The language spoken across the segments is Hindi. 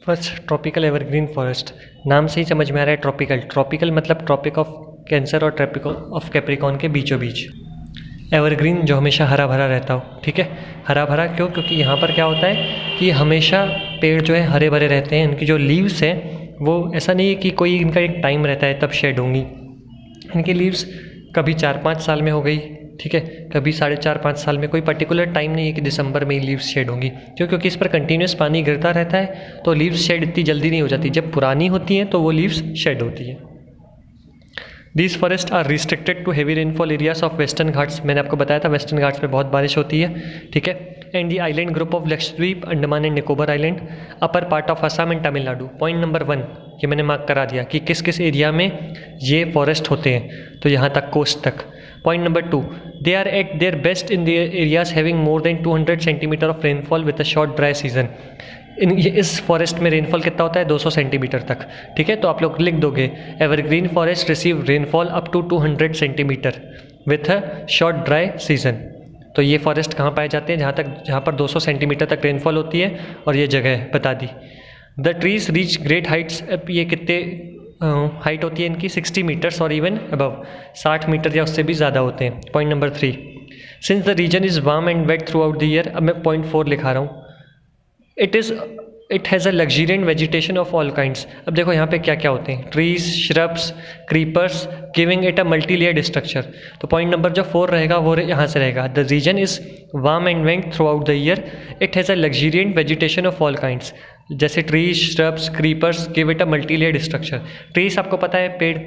फर्स्ट ट्रॉपिकल एवरग्रीन फॉरेस्ट, नाम से ही समझ में आ रहा है ट्रॉपिकल। ट्रॉपिकल मतलब ट्रॉपिक ऑफ कैंसर और ट्रॉपिक ऑफ कैप्रिकॉर्न के बीचों बीच। एवरग्रीन जो हमेशा हरा भरा रहता हो, ठीक है। हरा भरा क्यों? क्योंकि यहाँ पर क्या होता है कि हमेशा पेड़ जो है हरे भरे रहते हैं। इनकी जो लीव्स हैं वो ऐसा नहीं है कि कोई इनका एक टाइम रहता है तब शेड होंगी। इनकी लीव्स कभी 4-5 साल में हो गई, ठीक है, कभी 4.5-5 साल में। कोई पर्टिकुलर टाइम नहीं है कि दिसंबर में ही लीव्स शेड होंगी। क्यों? क्योंकि इस पर कंटिन्यूस पानी गिरता रहता है तो लीव्स शेड इतनी जल्दी नहीं हो जाती। जब पुरानी होती हैं तो वो लीव्स शेड होती है। These forest are restricted to heavy rainfall areas of Western Ghats. मैंने आपको बताया था वेस्टर्न घाट्स में बहुत बारिश होती है, ठीक है। And the island group of Lakshadweep, Andaman and Nicobar island, upper part of Assam and Tamil Nadu. Point number 1 ये मैंने मार्क करा दिया कि किस किस एरिया में ये फॉरेस्ट होते हैं, तो यहाँ तक कोस्ट तक। Point number 2, they are at their best in the areas having more than 200 centimetre of rainfall with a short dry season. इस फॉरेस्ट में रेनफॉल कितना होता है? 200 सेंटीमीटर तक, ठीक है। तो आप लोग लिख दोगे evergreen forest receive rainfall up to 200 centimetre with a short dry season. तो ये फॉरेस्ट कहाँ पाए जाते हैं? जहाँ पर 200 सेंटीमीटर तक रेनफॉल होती है, और ये जगह बता दी। The trees reach great heights. अब ये कितने हाइट होती है इनकी? 60 मीटर्स और इवन अबव, 60 मीटर या उससे भी ज़्यादा होते हैं। Point number 3, since the region is warm and wet throughout the year. अब मैं पॉइंट 4 लिखा रहा हूँ। It has a luxuriant vegetation of all kinds. अब देखो यहाँ पे क्या क्या होते हैं? Trees, shrubs, creepers, giving it a multi layered structure. तो पॉइंट नंबर जो 4 रहेगा वो यहाँ से रहेगा। The region is warm and wet throughout the year. It has a luxuriant vegetation of all kinds, जैसे trees, shrubs, creepers give it a multi layered structure. Trees आपको पता है पेड़,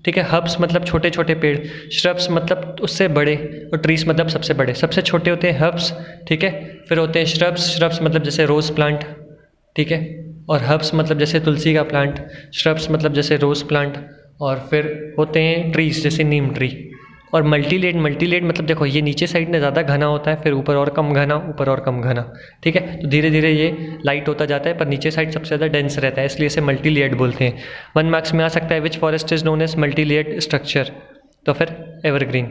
ठीक है। हर्ब्स मतलब छोटे छोटे पेड़, श्रब्स मतलब उससे बड़े, और ट्रीज मतलब सबसे बड़े। सबसे छोटे होते हैं हर्ब्स, ठीक है। फिर होते हैं श्रब्स। श्रब्स मतलब जैसे रोज़ प्लांट, ठीक है। और हर्ब्स मतलब जैसे तुलसी का प्लांट, श्रब्स मतलब जैसे रोज़ प्लांट, और फिर होते हैं ट्रीज जैसे नीम ट्री। और मल्टीलेड मतलब देखो ये नीचे साइड में ज़्यादा घना होता है, फिर ऊपर और कम घना, ऊपर और कम घना, ठीक है। तो धीरे धीरे ये लाइट होता जाता है, पर नीचे साइड सबसे ज़्यादा डेंस रहता है, इसलिए इसे मल्टीलेड बोलते हैं। 1 मार्क्स में आ सकता है which forest is known as multilayered structure. तो फिर evergreen.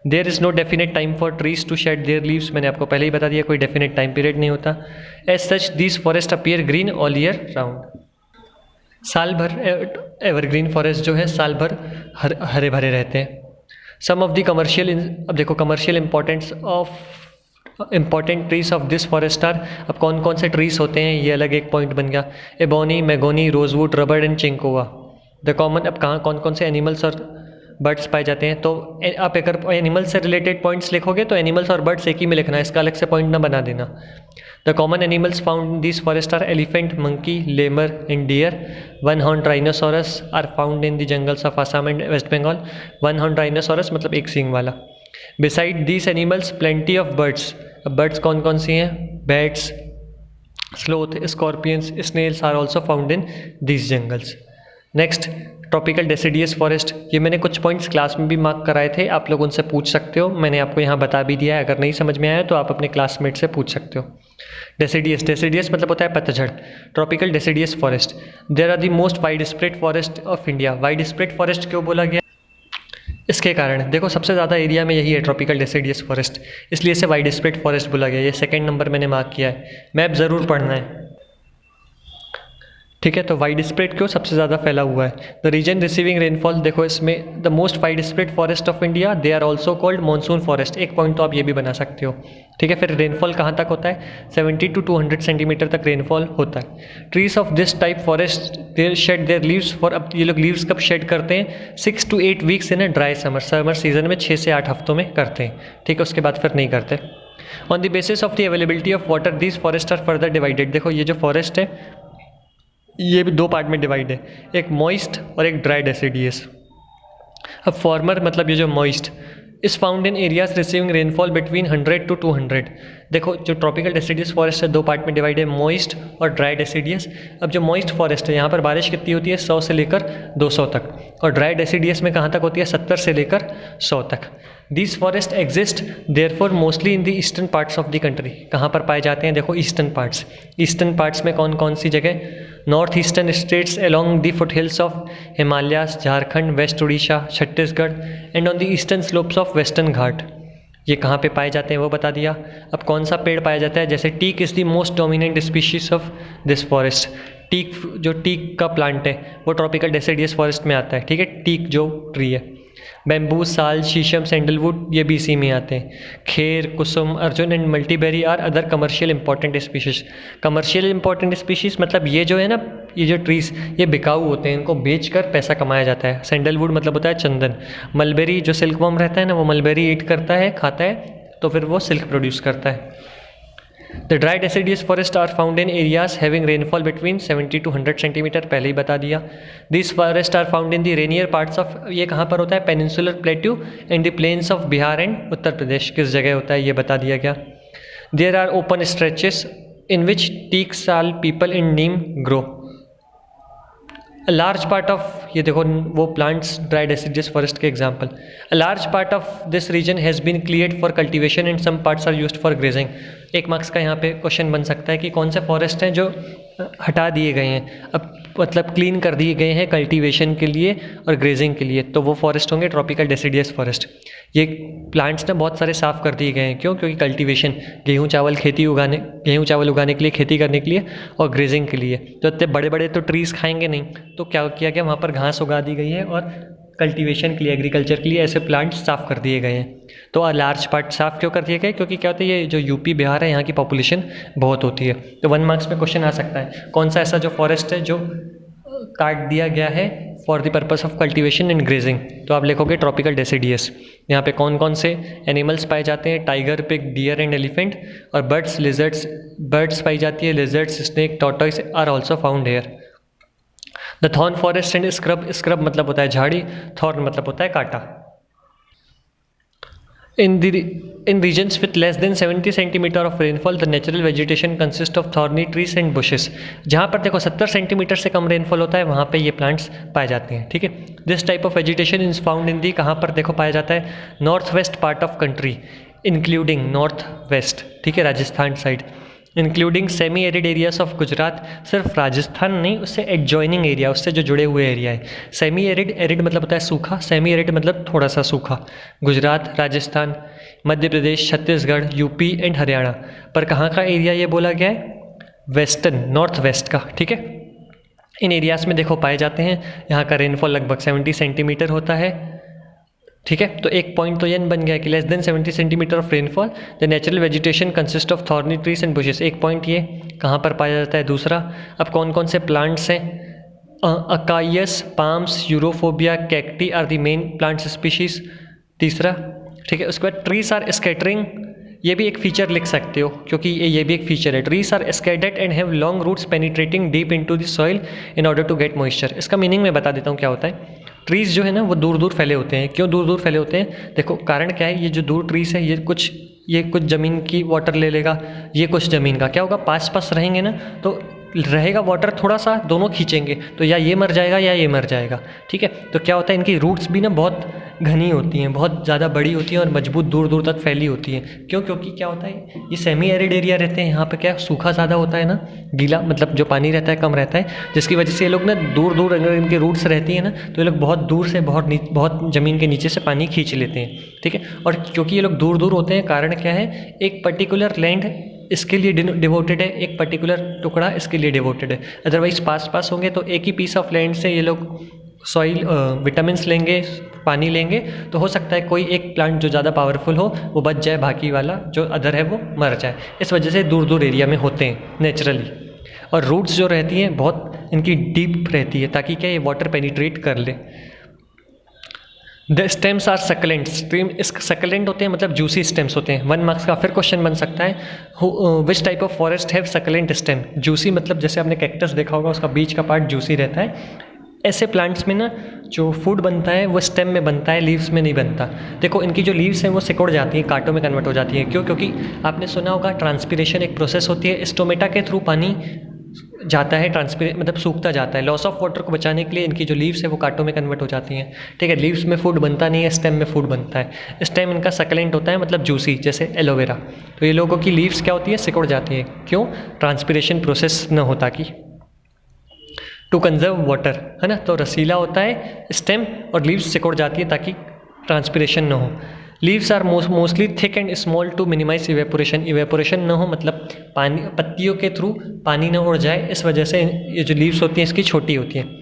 There is no definite time for trees to shed their leaves. मैंने आपको पहले ही बता दिया कोई डेफिनेट टाइम पीरियड नहीं होता। As such these forest appear green all year round. साल भर एवरग्रीन फॉरेस्ट जो है साल भर हरे भरे रहते हैं। सम ऑफ द कमर्शियल, अब देखो commercial important trees of this forest are. अब कौन कौन से ट्रीज होते हैं ये अलग एक पॉइंट बन गया। Ebony, mahogany, rosewood, rubber and cinchona. The common, अब कहाँ कौन कौन से एनिमल्स और बर्ड्स पाए जाते हैं? तो आप अगर एनिमल्स से रिलेटेड पॉइंट्स लिखोगे तो एनिमल्स और बर्ड्स एक ही में लिखना है, इसका अलग से पॉइंट ना बना देना। The common animals found in this forest are elephant, monkey, lemur and deer. 1 horn rhinoceros are found in the jungles of Assam and West Bengal. 1 horn rhinoceros मतलब एक सींग वाला। Beside these animals plenty of birds. अब बर्ड्स कौन कौन सी हैं? Bats, sloth, scorpions, snails are also found in these jungles. Next, tropical deciduous forest. ये मैंने कुछ पॉइंट्स क्लास में भी मार्क कराए थे, आप लोग उनसे पूछ सकते हो। मैंने आपको यहाँ बता भी दिया है, अगर नहीं समझ में आया तो आप अपने क्लासमेट से पूछ सकते हो। डेसिडियस मतलब होता है पतझड़। Tropical deciduous forest, there are the most wide spread forest of India. Wide spread forest क्यों बोला गया? इसके कारण देखो सबसे ज़्यादा एरिया में यही है ट्रॉपिकल डेसिडियस फॉरेस्ट, इसलिए इसे वाइड स्प्रेड फॉरेस्ट बोला गया। ये 2nd नंबर मैंने मार्क किया है, मैप ज़रूर पढ़ना है, ठीक है। तो वाइड स्प्रेड क्यों? सबसे ज़्यादा फैला हुआ है। द रीजन रिसीविंग रेनफॉल, देखो इसमें the most wide spread forest of India, they are also called monsoon forest. एक पॉइंट तो आप ये भी बना सकते हो, ठीक है। फिर रेनफॉल कहाँ तक होता है? 70 to 200 सेंटीमीटर तक रेनफॉल होता है। Trees of this type forest there shed their leaves for, अब ये लोग लीव्स कब शेड करते हैं? 6 to 8 weeks in a dry summer. Summer season में 6 से 8 हफ्तों में करते हैं, ठीक है। उसके बाद फिर नहीं करते। On the basis of the availability of water these forest are further divided. देखो ये जो फॉरेस्ट है ये भी 2 पार्ट में डिवाइड है, एक मॉइस्ट और एक ड्राई डेसिडियस। अब फॉर्मर मतलब ये जो मॉइस्ट इस found in areas receiving rainfall between 100 to 200। देखो जो ट्रॉपिकल डेसिडियस फॉरेस्ट है 2 पार्ट में डिवाइड है, मॉइस्ट और ड्राई डेसिडियस। अब जो मॉइस्ट फॉरेस्ट है यहाँ पर बारिश कितनी होती है? 100 से लेकर 200 तक, और ड्राई डेसिडियस में कहाँ तक होती है? 70 से लेकर 100 तक। These forest exist therefore mostly in the eastern parts of the country. कहाँ पर पाए जाते हैं? देखो ईस्टर्न पार्ट्स। ईस्टर्न पार्ट्स में कौन कौन सी जगह? North eastern states along the foothills of Himalayas, Jharkhand, west Orissa, Chhattisgarh and on the eastern slopes of western घाट। ये कहाँ पे पाए जाते हैं वो बता दिया। अब कौन सा पेड़ पाया जाता है? जैसे teak is the most dominant species of this forest. Teak, जो टीक का प्लांट है वो ट्रॉपिकल डेसिडियस फॉरेस्ट में आता है, ठीक है, टीक जो ट्री है। बैम्बू, साल, शीशम, सैंडलवुड ये भी इसी में आते हैं। Khair, kusum, arjun and mulberry are other commercial important species. Commercial important species मतलब ये जो है ना, ये जो ट्रीज ये बिकाऊ होते हैं, इनको बेचकर पैसा कमाया जाता है। सैंडलवुड मतलब होता है चंदन। मलबेरी जो सिल्क वर्म रहता है ना, वो मलबेरी ईट करता है, खाता है, तो फिर वो सिल्क प्रोड्यूस करता है। The dry deciduous forest are found in areas having rainfall between 70 to 100 centimetre, पहले ही बता दिया। This forest are found in the rainier parts of, ये कहाँ पर होता है, peninsular plateau and the plains of Bihar and Uttar Pradesh, किस जगह होता है ये बता दिया गया। There are open stretches in which teak, sal, peepal and neem grow. A large part of, ये देखो वो प्लांट्स ड्राई डेसिडियस फॉरेस्ट के example. A large part of this region has been cleared for cultivation and some parts are used for grazing. 1 marks का यहाँ पे क्वेश्चन बन सकता है कि कौन से फॉरेस्ट हैं जो हटा दिए गए हैं, अब मतलब क्लीन कर दिए गए हैं कल्टीवेशन के लिए और ग्रेजिंग के लिए, तो वो फॉरेस्ट होंगे ट्रॉपिकल डेसिडियस फॉरेस्ट। ये प्लांट्स ना बहुत सारे साफ़ कर दिए गए हैं, क्यों? क्योंकि कल्टीवेशन, गेहूँ चावल उगाने के लिए, खेती करने के लिए और ग्रेजिंग के लिए। तो इतने बड़े बड़े तो ट्रीज़ खाएंगे नहीं, तो क्या किया गया, वहाँ पर घास उगा दी गई है और कल्टीवेशन के लिए, एग्रीकल्चर के लिए ऐसे प्लांट्स साफ़ कर दिए गए हैं। तो लार्ज पार्ट साफ़ क्यों कर दिए गए? क्योंकि क्या होता है, ये जो यूपी बिहार है यहाँ की पॉपुलेशन बहुत होती है। तो 1 मार्क्स में क्वेश्चन आ सकता है, कौन सा ऐसा जो फॉरेस्ट है जो काट दिया गया है for the purpose of cultivation and grazing, तो आप लिखोगे ट्रॉपिकल डेसिडियस। यहाँ पे कौन कौन से एनिमल्स पाए जाते हैं, tiger, pig, deer and elephant, और बर्ड्स, लिजर्ड्स, बर्ड्स पाई जाती है, lizards, snake, tortoise are also found here. The thorn forest and scrub, scrub मतलब होता है झाड़ी, थॉर्न मतलब होता है कांटा। In regions with less than 70 centimetre of rainfall the natural vegetation consist of thorny trees and bushes. जहाँ पर देखो 70 सेंटीमीटर से कम रेनफॉल होता है वहाँ पे ये प्लांट्स पाए जाते हैं, ठीक है। This type of vegetation is found in the, कहाँ पर देखो पाया जाता है, north west part of country including north west, ठीक है, Rajasthan side, including semi arid areas of Gujarat. सिर्फ राजस्थान नहीं, उससे एडजॉइनिंग एरिया, उससे जो जुड़े हुए एरिया है। सेमी एरिड, एरिड मतलब होता है सूखा, सेमी एरिड मतलब थोड़ा सा सूखा। Gujarat, Rajasthan, Madhya Pradesh, Chhattisgarh, UP and Haryana. पर कहाँ का एरिया ये बोला गया है, वेस्टर्न, नॉर्थ वेस्ट का, ठीक है। इन एरियाज़ में देखो पाए जाते हैं। यहाँ का रेनफॉल लगभग 70 सेंटीमीटर होता है, ठीक है। तो एक पॉइंट तो ये बन गया कि less than 70 centimetre of rainfall the natural vegetation consist of thorny trees and bushes. एक पॉइंट ये कहाँ पर पाया जाता है। दूसरा, अब कौन कौन से प्लांट्स हैं, acacias, palms, euphorbia, cacti are the main plants species. तीसरा, ठीक है। उसके बाद ट्रीज आर स्कैटरिंग, ये भी एक फीचर लिख सकते हो क्योंकि ये भी एक फीचर है। Trees are scattered and have long roots penetrating deep into the soil in order to get moisture. इसका मीनिंग मैं बता देता हूँ क्या होता है। ट्रीज़ जो है ना वो दूर दूर फैले होते हैं। क्यों दूर दूर फैले होते हैं? देखो कारण क्या है, ये जो दूर ट्रीज़ है ये कुछ ज़मीन की वाटर ले लेगा, ये कुछ ज़मीन का। क्या होगा, पास पास रहेंगे ना तो रहेगा वाटर, थोड़ा सा दोनों खींचेंगे तो या ये मर जाएगा या ये मर जाएगा, ठीक है। तो क्या होता है, इनकी रूट्स भी ना बहुत घनी होती हैं, बहुत ज़्यादा बड़ी होती हैं और मजबूत दूर दूर तक फैली होती हैं। क्यों? क्योंकि क्या होता है, ये सेमी एरिड एरिया रहते हैं, यहाँ पे क्या सूखा ज़्यादा होता है ना, गीला मतलब जो पानी रहता है कम रहता है, जिसकी वजह से ये लोग ना दूर दूर अगर इनकी रूट्स रहती हैं ना तो ये लोग बहुत दूर से बहुत ज़मीन के नीचे से पानी खींच लेते हैं, ठीक है। और क्योंकि ये लोग दूर दूर होते हैं, कारण क्या है, एक पर्टिकुलर लैंड इसके लिए डिवोटेड है, एक पर्टिकुलर टुकड़ा इसके लिए डिवोटेड है। अदरवाइज पास पास होंगे तो एक ही पीस ऑफ लैंड से ये लोग सॉइल विटामिन्स लेंगे, पानी लेंगे, तो हो सकता है कोई एक प्लांट जो ज़्यादा पावरफुल हो वो बच जाए, बाकी वाला जो अदर है वो मर जाए। इस वजह से दूर दूर एरिया में होते हैं नेचुरली। और रूट्स जो रहती हैं बहुत इनकी डीप रहती है ताकि क्या ये वाटर पेनिट्रेट कर ले। The stems are succulent, succulent होते हैं मतलब जूसी स्टेम्स होते हैं। 1 मार्क्स का फिर क्वेश्चन बन सकता है, which type of forest have succulent stem. Juicy मतलब जैसे आपने कैक्टस देखा होगा, उसका बीच का पार्ट जूसी रहता है। ऐसे प्लांट्स में ना जो फूड बनता है वो स्टेम में बनता है, लीव्स में नहीं बनता। देखो इनकी जो लीव्स हैं वो सिकुड़ जाती हैं, कांटों में कन्वर्ट हो जाती हैं। क्यों? क्योंकि आपने सुना होगा ट्रांसपीरेशन एक प्रोसेस होती है, स्टोमेटा के थ्रू पानी जाता है, मतलब सूखता जाता है। लॉस ऑफ वाटर को बचाने के लिए इनकी जो लीव्स है वो कांटों में कन्वर्ट हो जाती हैं, ठीक है। लीव्स में फूड बनता नहीं है, स्टेम में फूड बनता है। स्टेम इनका सक्लेंट होता है मतलब जूसी, जैसे एलोवेरा। तो ये लोगों की लीव्स क्या होती है, सिकुड़ जाती है। क्यों? ट्रांसपीरेशन प्रोसेस न होता कि टू कंजर्व वाटर, है ना। तो रसीला होता है स्टेम और लीव्स सिकुड़ जाती है ताकि ट्रांसपीरेशन न हो। Leaves are mostly thick and small to minimize evaporation, evaporation ना हो मतलब पानी पत्तियों के थ्रू पानी ना उड़ जाए, इस वजह से ये जो लीव्स होती हैं इसकी छोटी होती हैं।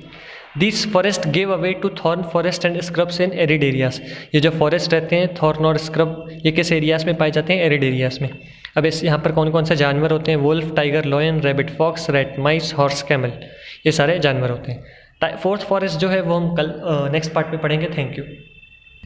This forest give away to thorn forest and scrubs in arid areas, ये जो फॉरेस्ट रहते हैं थॉर्न और स्क्रब ये किस एरियाज में पाए जाते हैं, एरिड एरियाज में। अब इस यहाँ पर कौन कौन से जानवर होते हैं, wolf, tiger, lion, rabbit, fox, rat, mice, horse, camel, ये सारे जानवर होते हैं। फोर्थ फॉरेस्ट जो है वो हम कल नेक्स्ट पार्ट में पढ़ेंगे। Thank you.